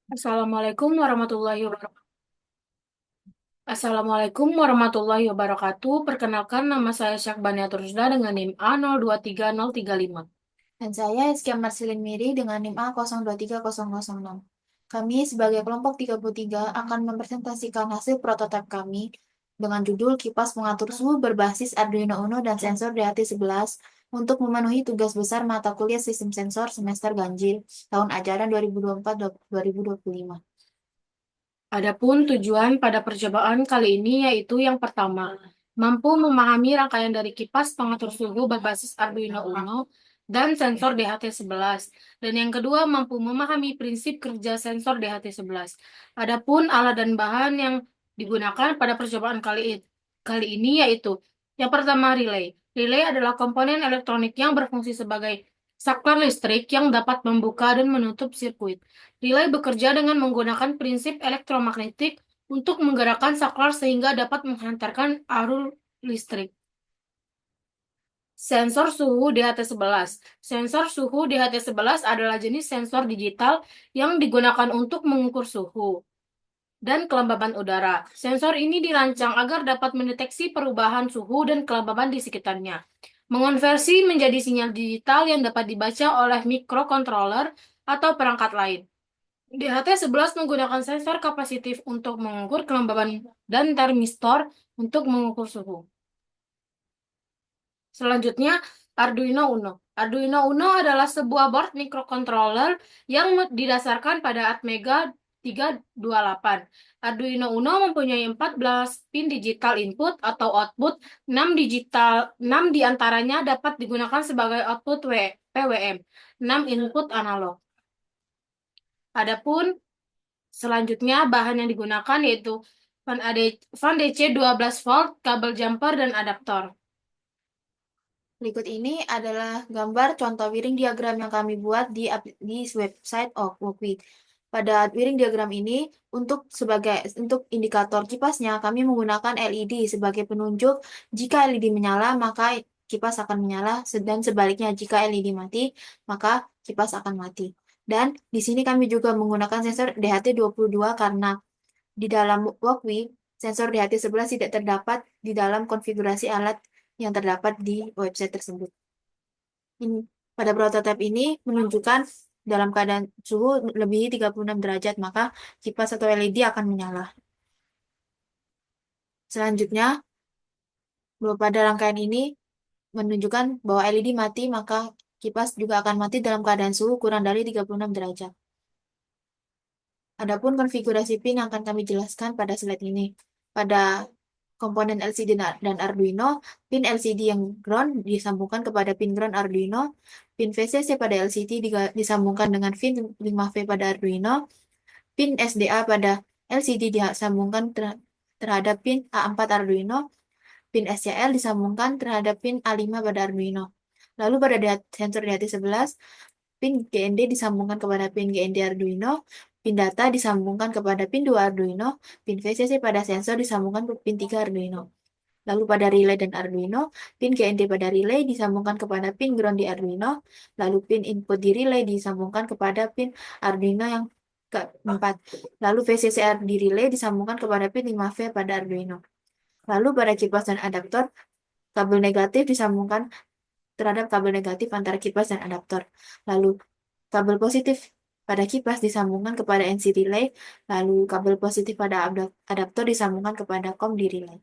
Assalamualaikum warahmatullahi wabarakatuh. Assalamualaikum warahmatullahi wabarakatuh. Perkenalkan nama saya Syakbania Rusda dengan NIM A023035. Dan saya Rizky Marsilin Miri dengan NIM A023006. Kami sebagai kelompok 33 akan mempresentasikan hasil prototipe kami dengan judul kipas pengatur suhu berbasis Arduino Uno dan sensor DHT11 untuk memenuhi tugas besar mata kuliah sistem sensor semester ganjil tahun ajaran 2024-2025. Adapun tujuan pada percobaan kali ini yaitu yang pertama, mampu memahami rangkaian dari kipas pengatur suhu berbasis Arduino Uno dan sensor DHT11. Dan yang kedua, mampu memahami prinsip kerja sensor DHT11. Adapun alat dan bahan yang digunakan pada percobaan kali ini yaitu yang pertama relay. Relay adalah komponen elektronik yang berfungsi sebagai saklar listrik yang dapat membuka dan menutup sirkuit. Relay bekerja dengan menggunakan prinsip elektromagnetik untuk menggerakkan saklar sehingga dapat menghantarkan arus listrik. Sensor suhu DHT11. Sensor suhu DHT11 adalah jenis sensor digital yang digunakan untuk mengukur suhu dan kelembaban udara. Sensor ini dirancang agar dapat mendeteksi perubahan suhu dan kelembaban di sekitarnya. Mengonversi menjadi sinyal digital yang dapat dibaca oleh mikrokontroler atau perangkat lain. DHT11 menggunakan sensor kapasitif untuk mengukur kelembaban dan termistor untuk mengukur suhu. Selanjutnya, Arduino Uno. Arduino Uno adalah sebuah board microcontroller yang didasarkan pada Atmega 328. Arduino Uno mempunyai 14 pin digital input atau output, 6 di antaranya dapat digunakan sebagai output PWM, 6 input analog. Adapun selanjutnya, bahan yang digunakan yaitu fan DC 12 volt, kabel jumper, dan adaptor. Berikut ini adalah gambar contoh wiring diagram yang kami buat di website of Workwith. Pada wiring diagram ini, untuk indikator kipasnya, kami menggunakan LED sebagai penunjuk. Jika LED menyala, maka kipas akan menyala, dan sebaliknya jika LED mati, maka kipas akan mati. Dan di sini kami juga menggunakan sensor DHT22 karena di dalam Walkmi, sensor DHT11 tidak terdapat di dalam konfigurasi alat yang terdapat di website tersebut. Ini, pada prototipe ini menunjukkan dalam keadaan suhu lebih 36 derajat, maka kipas atau LED akan menyala. Selanjutnya, bahwa pada rangkaian ini menunjukkan bahwa LED mati, maka kipas juga akan mati dalam keadaan suhu kurang dari 36 derajat. Adapun konfigurasi pin yang akan kami jelaskan pada slide ini. Pada komponen LCD dan Arduino, pin LCD yang ground disambungkan kepada pin ground Arduino, pin VCC pada LCD disambungkan dengan pin 5V pada Arduino, pin SDA pada LCD disambungkan terhadap pin A4 Arduino, pin SCL disambungkan terhadap pin A5 pada Arduino. Lalu pada sensor DHT11, pin GND disambungkan kepada pin GND Arduino, pin data disambungkan kepada pin 2 Arduino, pin VCC pada sensor disambungkan ke pin 3 Arduino. Lalu pada relay dan Arduino, pin GND pada relay disambungkan kepada pin ground di Arduino, lalu pin input di relay disambungkan kepada pin Arduino yang keempat. Lalu VCC di relay disambungkan kepada pin 5V pada Arduino. Lalu pada kipas dan adaptor, kabel negatif disambungkan terhadap kabel negatif antara kipas dan adaptor. Lalu kabel positif pada kipas disambungkan kepada NC relay, lalu kabel positif pada adaptor disambungkan kepada COM di relay.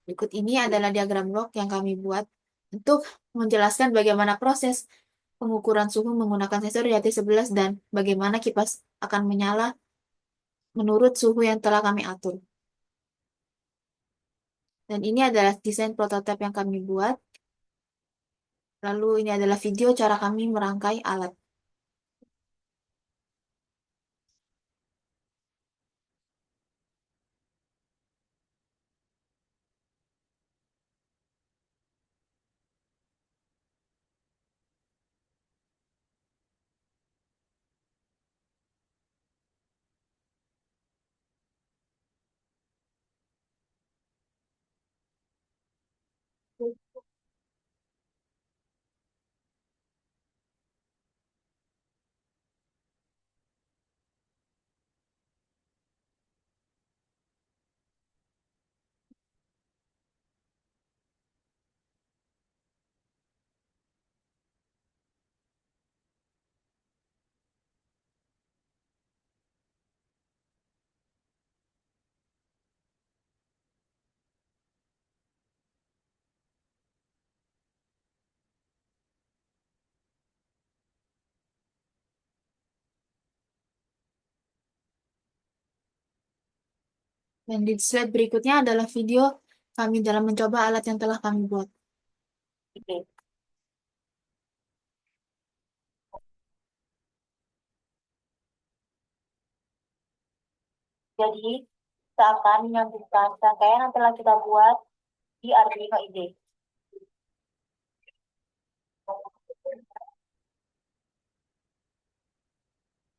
Berikut ini adalah diagram log yang kami buat untuk menjelaskan bagaimana proses pengukuran suhu menggunakan sensor DHT11 dan bagaimana kipas akan menyala menurut suhu yang telah kami atur. Dan ini adalah desain prototipe yang kami buat. Lalu ini adalah video cara kami merangkai alat. Dan di slide berikutnya adalah video kami dalam mencoba alat yang telah kami buat. Oke. Jadi, kita akan menyambungkan rangkaian yang telah kita buat di Arduino IDE.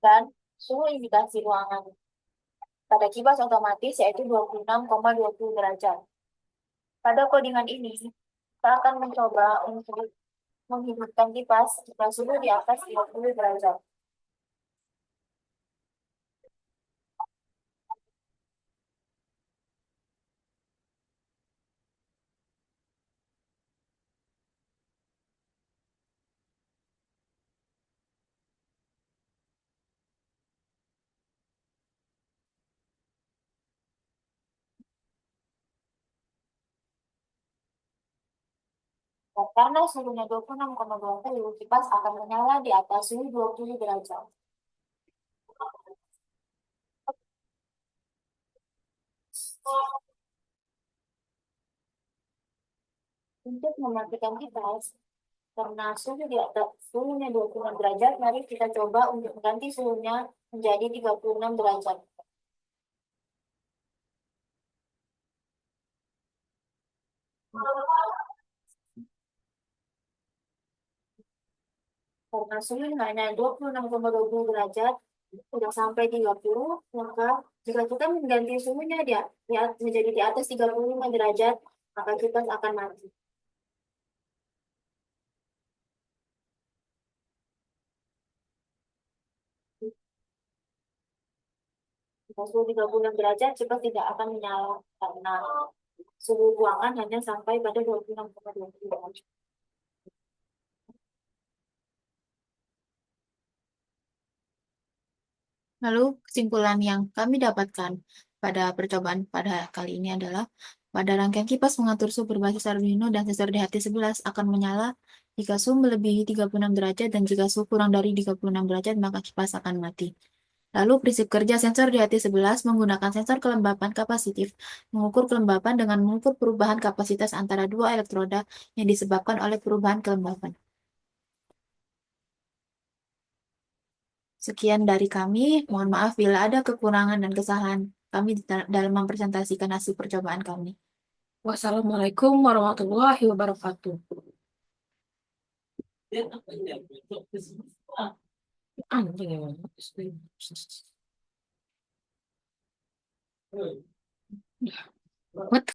Dan suhu indikasi ruangan pada kipas otomatis yaitu 26,20 derajat. Pada codingan ini, kita akan mencoba untuk menghidupkan kipas jika suhu di atas 50 derajat. Dan karena suhunya 26,20, kipas akan menyala di atas suhu 20 derajat. Untuk mematikan kipas, karena suhu di atas suhunya 26 derajat, mari kita coba untuk mengganti suhunya menjadi 36 derajat. Karena suhunya hanya 26,20 derajat, sudah sampai 30, maka jika kita mengganti suhunya menjadi di atas 35 derajat, maka kipas akan mati. Jika suhu 36 derajat, kipas tidak akan menyala karena suhu ruangan hanya sampai pada 26,20 derajat. Lalu kesimpulan yang kami dapatkan pada percobaan pada kali ini adalah pada rangkaian kipas mengatur suhu berbasis Arduino dan sensor DHT11 akan menyala jika suhu melebihi 36 derajat dan jika suhu kurang dari 36 derajat maka kipas akan mati. Lalu prinsip kerja sensor DHT11 menggunakan sensor kelembapan kapasitif mengukur kelembapan dengan mengukur perubahan kapasitas antara dua elektroda yang disebabkan oleh perubahan kelembapan. Sekian dari kami. Mohon maaf bila ada kekurangan dan kesalahan kami dalam mempresentasikan hasil percobaan kami. Wassalamualaikum warahmatullahi wabarakatuh. Anjing emang. What